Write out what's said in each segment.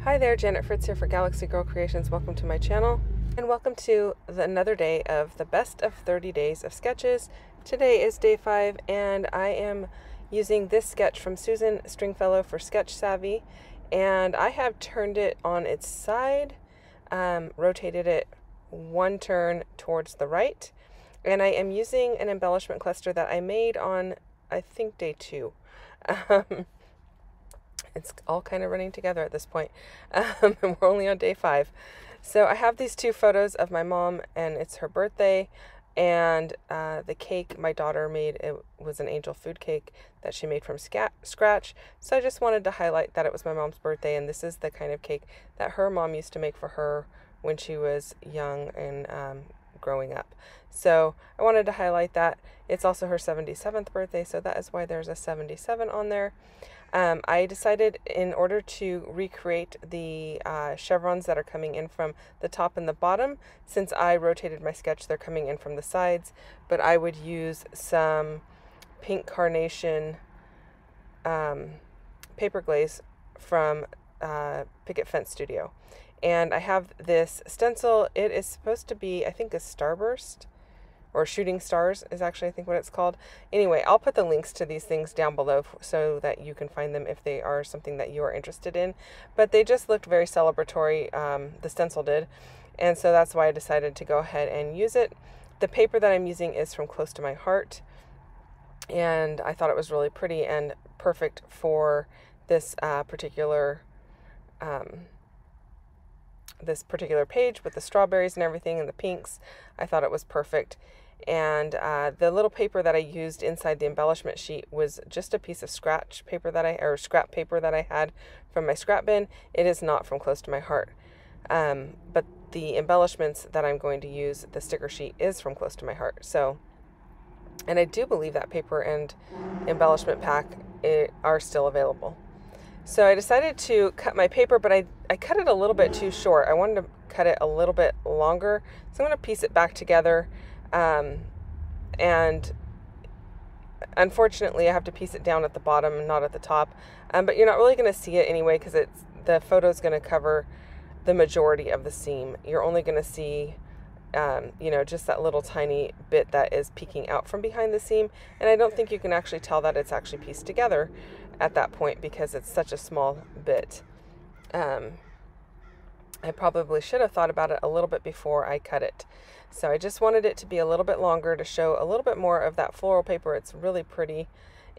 Hi there, Janet Fritz here for Galaxy Girl Creations. Welcome to my channel, and welcome to another day of the best of 30 days of sketches. Today is day 5, and I am using this sketch from Susan Stringfellow for Sketch Savvy, and I have turned it on its side, rotated it one turn towards the right, and I am using an embellishment cluster that I made on, I think, day 2. It's all kind of running together at this point. And we're only on day 5. So I have these 2 photos of my mom, and it's her birthday, and the cake my daughter made, it was an angel food cake that she made from scratch. So I just wanted to highlight that it was my mom's birthday, and this is the kind of cake that her mom used to make for her when she was young and growing up. So I wanted to highlight that. It's also her 77th birthday, so that is why there's a 77 on there. I decided, in order to recreate the chevrons that are coming in from the top and the bottom, since I rotated my sketch, they're coming in from the sides, but I would use some pink Carnation paper glaze from Picket Fence Studio. And I have this stencil. It is supposed to be, I think, a starburst, or shooting stars is actually, I think, what it's called. Anyway, I'll put the links to these things down below so that you can find them if they are something that you are interested in. But they just looked very celebratory, the stencil did, and so that's why I decided to go ahead and use it. The paper that I'm using is from Close to My Heart, and I thought it was really pretty and perfect for this particular page with the strawberries and everything and the pinks. I thought it was perfect. And the little paper that I used inside the embellishment sheet was just a piece of scrap paper that I had from my scrap bin. It is not from Close to My Heart. But the embellishments that I'm going to use, the sticker sheet, is from Close to My Heart. So, and I do believe that paper and embellishment pack are still available. So I decided to cut my paper, but I cut it a little bit too short. I wanted to cut it a little bit longer. So I'm going to piece it back together. And unfortunately I have to piece it down at the bottom and not at the top. But you're not really going to see it anyway, because the photo is going to cover the majority of the seam. You're only going to see just that little tiny bit that is peeking out from behind the seam. And I don't think you can actually tell that it's actually pieced together at that point because it's such a small bit. I probably should have thought about it a little bit before I cut it. So I just wanted it to be a little bit longer to show a little bit more of that floral paper. It's really pretty.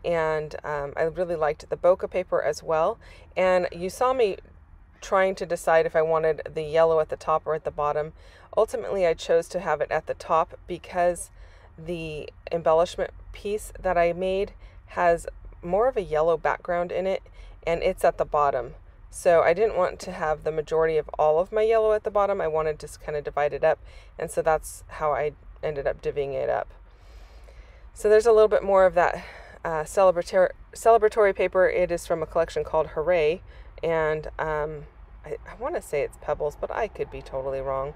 And I really liked the bokeh paper as well. And you saw me trying to decide if I wanted the yellow at the top or at the bottom. Ultimately, I chose to have it at the top because the embellishment piece that I made has more of a yellow background in it, and it's at the bottom. So I didn't want to have the majority of all of my yellow at the bottom. I wanted to kind of divide it up, and so that's how I ended up divvying it up. So there's a little bit more of that celebratory paper. It is from a collection called Hooray, and I want to say it's Pebbles, but I could be totally wrong.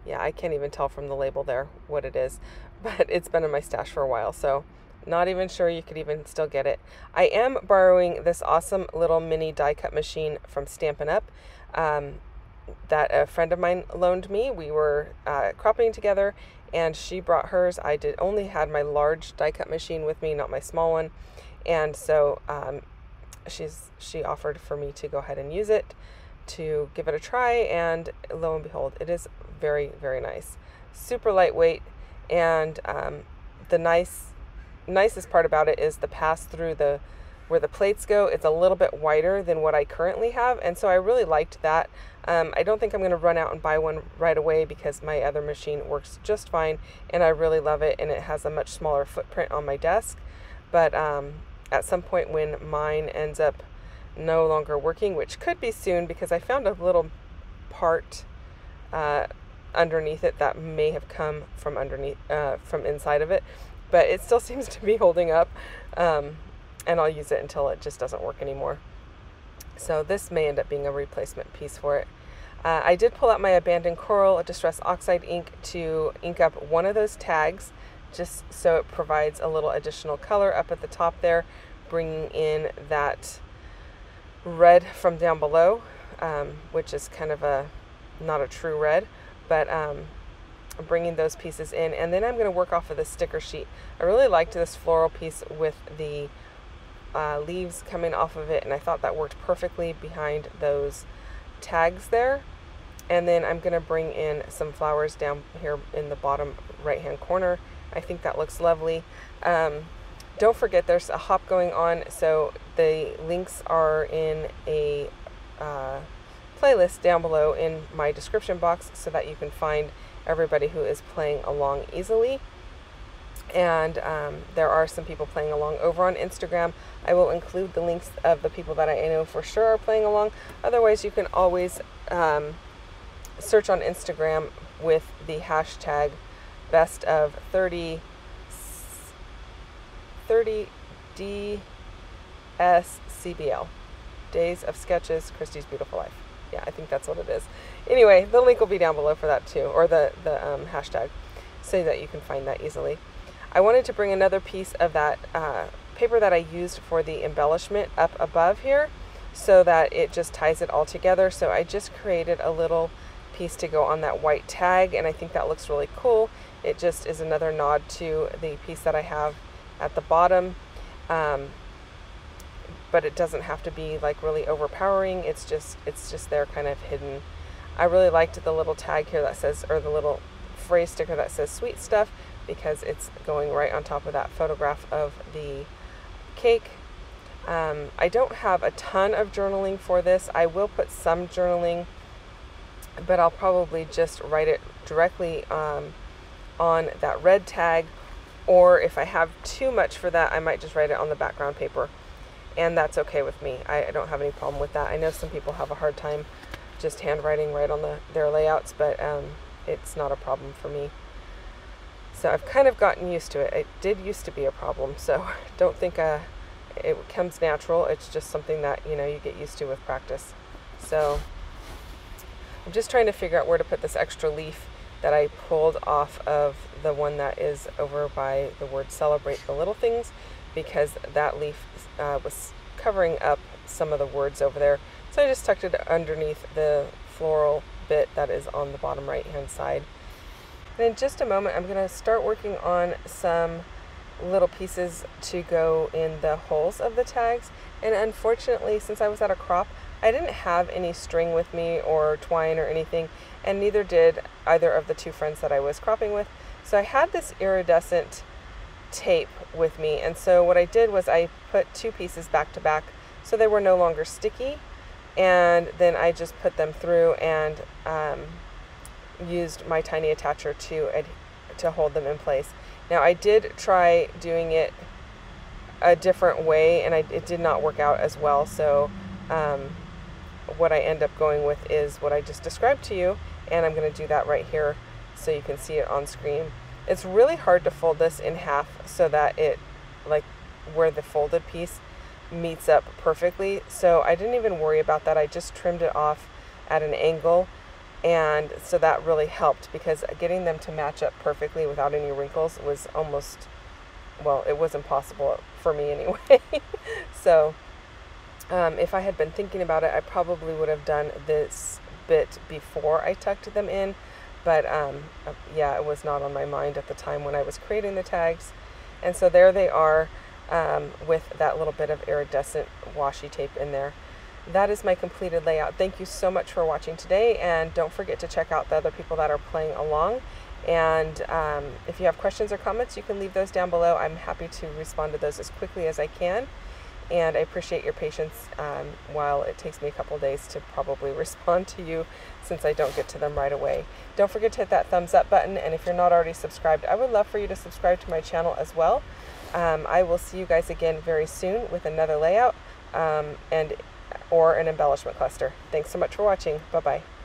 Yeah, I can't even tell from the label there what it is, but it's been in my stash for a while, so not even sure you could even still get it. I am borrowing this awesome little mini die cut machine from Stampin' Up! That a friend of mine loaned me. We were cropping together, and she brought hers. I only had my large die cut machine with me, not my small one, and so she offered for me to go ahead and use it, to give it a try, and lo and behold, it is very, very nice. Super lightweight, and the nicest part about it is the pass through where the plates go. It's a little bit wider than what I currently have, and so I really liked that. I don't think I'm going to run out and buy one right away because my other machine works just fine, and I really love it, and it has a much smaller footprint on my desk. But at some point when mine ends up no longer working, which could be soon, because I found a little part underneath it that may have come from inside of it, but it still seems to be holding up, and I'll use it until it just doesn't work anymore. So this may end up being a replacement piece for it. I did pull out my Abandoned Coral Distress Oxide ink to ink up one of those tags, just so it provides a little additional color up at the top there, bringing in that red from down below, which is kind of not a true red, but I'm bringing those pieces in, and then I'm going to work off of the sticker sheet. I really liked this floral piece with the leaves coming off of it, and I thought that worked perfectly behind those tags there. And then I'm going to bring in some flowers down here in the bottom right hand corner. I think that looks lovely. Don't forget there's a hop going on, so the links are in a playlist down below in my description box so that you can find everybody who is playing along easily. And there are some people playing along over on Instagram. I will include the links of the people that I know for sure are playing along. Otherwise, you can always search on Instagram with the hashtag best of 30 DSCBL, Days of Sketches, Christy's Beautiful Life. Yeah, I think that's what it is. Anyway, the link will be down below for that too, or the hashtag, so that you can find that easily. I wanted to bring another piece of that paper that I used for the embellishment up above here so that it just ties it all together. So I just created a little piece to go on that white tag, and I think that looks really cool. It just is another nod to the piece that I have at the bottom, but it doesn't have to be like really overpowering. It's just there kind of hidden. I really liked the little tag here that says, or the little phrase sticker that says sweet stuff, because it's going right on top of that photograph of the cake. I don't have a ton of journaling for this. I will put some journaling, but I'll probably just write it directly on that red tag, or if I have too much for that, I might just write it on the background paper, and that's okay with me. I don't have any problem with that. I know some people have a hard time just handwriting right on their layouts, but it's not a problem for me. So I've kind of gotten used to it. It did used to be a problem, so don't think it comes natural. It's just something that, you know, you get used to with practice. So I'm just trying to figure out where to put this extra leaf that I pulled off of the one that is over by the word celebrate the little things, because that leaf was covering up some of the words over there. So I just tucked it underneath the floral bit that is on the bottom right hand side. And in just a moment, I'm going to start working on some little pieces to go in the holes of the tags. And unfortunately, since I was at a crop, I didn't have any string with me or twine or anything, and neither did either of the two friends that I was cropping with. So I had this iridescent tape with me, and so what I did was I put two pieces back to back so they were no longer sticky, and then I just put them through and used my tiny attacher to hold them in place. Now I did try doing it a different way, and it did not work out as well, so what I end up going with is what I just described to you, and I'm going to do that right here so you can see it on screen. It's really hard to fold this in half so that it, like where the folded piece meets up perfectly, so I didn't even worry about that. I just trimmed it off at an angle, and so that really helped, because getting them to match up perfectly without any wrinkles was almost, well, it was impossible for me anyway. So if I had been thinking about it, I probably would have done this bit before I tucked them in, but yeah, it was not on my mind at the time when I was creating the tags. And so there they are with that little bit of iridescent washi tape in there. That is my completed layout. Thank you so much for watching today, and don't forget to check out the other people that are playing along. And if you have questions or comments, you can leave those down below. I'm happy to respond to those as quickly as I can. And I appreciate your patience while it takes me a couple days to probably respond to you, since I don't get to them right away. Don't forget to hit that thumbs up button, and if you're not already subscribed, I would love for you to subscribe to my channel as well. I will see you guys again very soon with another layout or an embellishment cluster. Thanks so much for watching. Bye-bye.